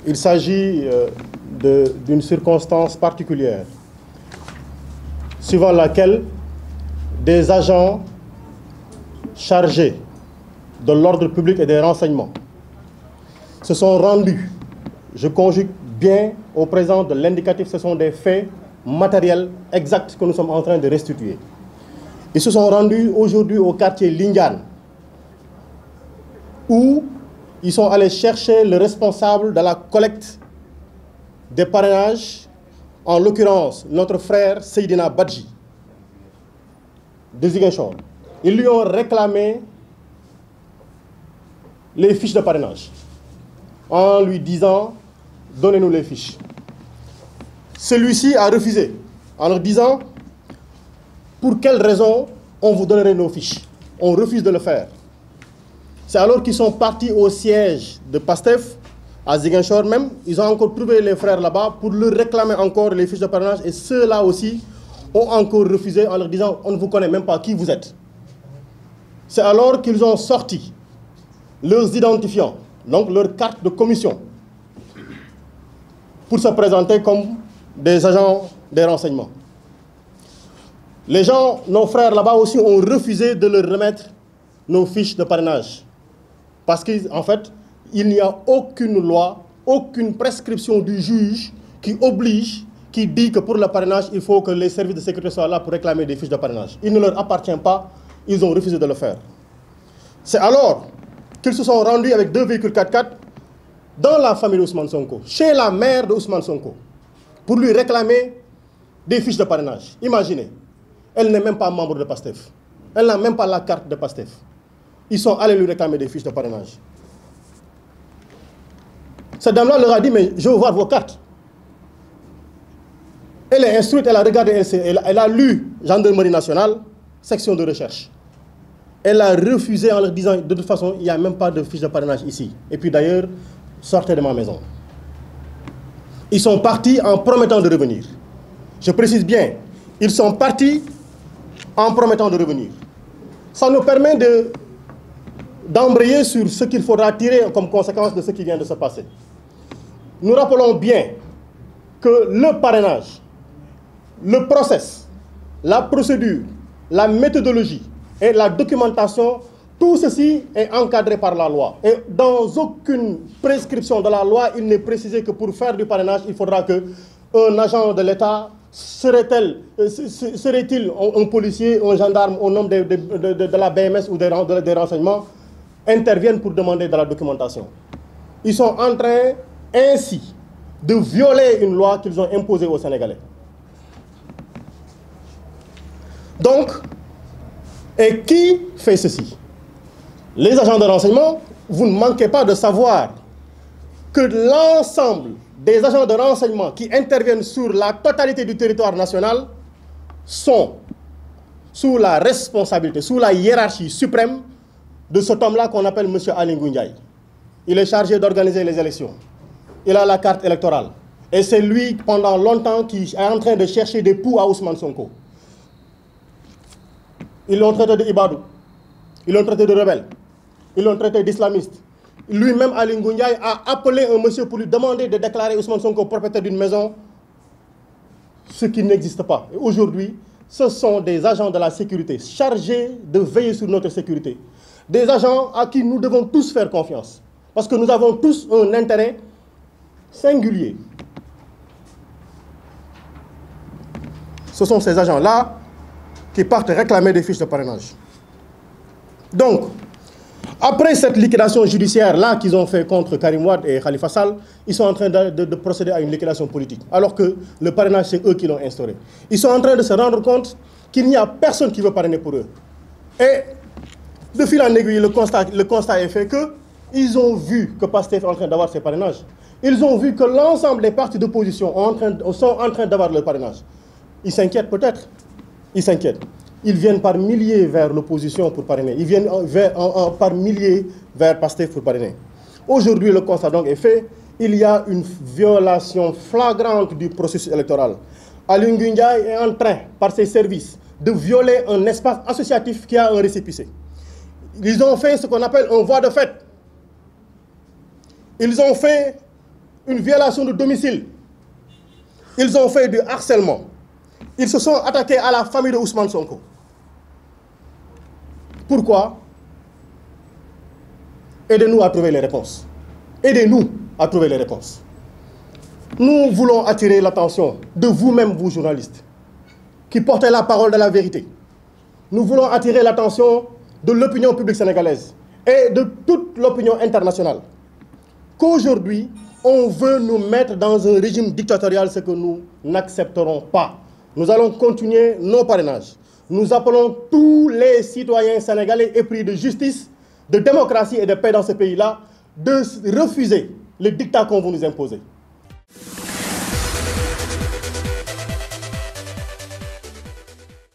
il s'agit d'une circonstance particulière, suivant laquelle des agents chargés de l'ordre public et des renseignements se sont rendus, je conjugue bien au présent de l'indicatif, ce sont des faits matériels exacts que nous sommes en train de restituer. Ils se sont rendus aujourd'hui au quartier Lindiane, où ils sont allés chercher le responsable de la collecte des parrainages, en l'occurrence notre frère Seydina Badji de Ziguinchor. Ils lui ont réclamé les fiches de parrainage en lui disant « Donnez-nous les fiches ». Celui-ci a refusé en leur disant « Pour quelle raison on vous donnerait nos fiches ?» On refuse de le faire. C'est alors qu'ils sont partis au siège de PASTEF, à Ziguinchor même. Ils ont encore trouvé les frères là-bas pour leur réclamer encore les fiches de parrainage. Et ceux-là aussi ont encore refusé en leur disant « On ne vous connaît même pas qui vous êtes ». C'est alors qu'ils ont sorti leurs identifiants, donc leur carte de commission, pour se présenter comme des agents des renseignements. Les gens, nos frères là-bas aussi, ont refusé de leur remettre nos fiches de parrainage. Parce qu'en fait, il n'y a aucune loi, aucune prescription du juge qui oblige, qui dit que pour le parrainage, il faut que les services de sécurité soient là pour réclamer des fiches de parrainage. Il ne leur appartient pas, ils ont refusé de le faire. C'est alors qu'ils se sont rendus avec 2 véhicules 4x4 dans la famille d'Ousmane Sonko, chez la mère de Ousmane Sonko, pour lui réclamer des fiches de parrainage. Imaginez, elle n'est même pas membre de PASTEF. Elle n'a même pas la carte de PASTEF. Ils sont allés lui réclamer des fiches de parrainage. Cette dame-là leur a dit, mais je veux voir vos cartes. Elle est instruite, elle a regardé, elle a lu Gendarmerie nationale, section de recherche. Elle a refusé en leur disant, de toute façon, il n'y a même pas de fiche de parrainage ici. Et puis d'ailleurs, sortez de ma maison. Ils sont partis en promettant de revenir. Je précise bien, ils sont partis en promettant de revenir. Ça nous permet d'embrayer sur ce qu'il faudra tirer comme conséquence de ce qui vient de se passer. Nous rappelons bien que le parrainage, le process, la procédure, la méthodologie et la documentation, tout ceci est encadré par la loi. Et dans aucune prescription de la loi, il n'est précisé que pour faire du parrainage, il faudra qu'un agent de l'État, serait-il un policier, un gendarme, un homme de la BMS ou des renseignements, interviennent pour demander de la documentation. Ils sont en train ainsi de violer une loi qu'ils ont imposée aux Sénégalais. Donc, et qui fait ceci? Les agents de renseignement, vous ne manquez pas de savoir que l'ensemble des agents de renseignement qui interviennent sur la totalité du territoire national sont sous la responsabilité, sous la hiérarchie suprême de cet homme-là qu'on appelle M. Aly Ngouille Ndiaye. Il est chargé d'organiser les élections. Il a la carte électorale. Et c'est lui, pendant longtemps, qui est en train de chercher des poux à Ousmane Sonko. Ils l'ont traité de Ibadou. Ils l'ont traité de rebelle. Ils l'ont traité d'islamiste. Lui-même, Aly Ngouille Ndiaye, a appelé un monsieur pour lui demander de déclarer Ousmane Sonko propriétaire d'une maison, ce qui n'existe pas. Et aujourd'hui, ce sont des agents de la sécurité chargés de veiller sur notre sécurité. Des agents à qui nous devons tous faire confiance. Parce que nous avons tous un intérêt singulier. Ce sont ces agents-là qui partent réclamer des fiches de parrainage. Donc, après cette liquidation judiciaire-là qu'ils ont fait contre Karim Wade et Khalifa Sall, ils sont en train de procéder à une liquidation politique. Alors que le parrainage, c'est eux qui l'ont instauré. Ils sont en train de se rendre compte qu'il n'y a personne qui veut parrainer pour eux. Et de fil en aiguille, le constat est fait qu'ils ont vu que PASTEF est en train d'avoir ses parrainages. Ils ont vu que l'ensemble des partis d'opposition sont en train d'avoir le parrainage. Ils s'inquiètent peut-être. Ils s'inquiètent. Ils viennent par milliers vers l'opposition pour parrainer. Ils viennent par milliers vers PASTEF pour parrainer. Aujourd'hui, le constat donc est fait. Il y a une violation flagrante du processus électoral. Aly Ngouille Ndiaye est en train, par ses services, de violer un espace associatif qui a un récépissé. Ils ont fait ce qu'on appelle un voie de fait. Ils ont fait une violation de domicile. Ils ont fait du harcèlement. Ils se sont attaqués à la famille de Ousmane Sonko. Pourquoi? Aidez-nous à trouver les réponses. Aidez-nous à trouver les réponses. Nous voulons attirer l'attention de vous-même, vous journalistes, qui portez la parole de la vérité. Nous voulons attirer l'attention de l'opinion publique sénégalaise et de toute l'opinion internationale. Qu'aujourd'hui, on veut nous mettre dans un régime dictatorial, ce que nous n'accepterons pas. Nous allons continuer nos parrainages. Nous appelons tous les citoyens sénégalais épris de justice, de démocratie et de paix dans ce pays-là de refuser le dictat qu'on veut nous imposer.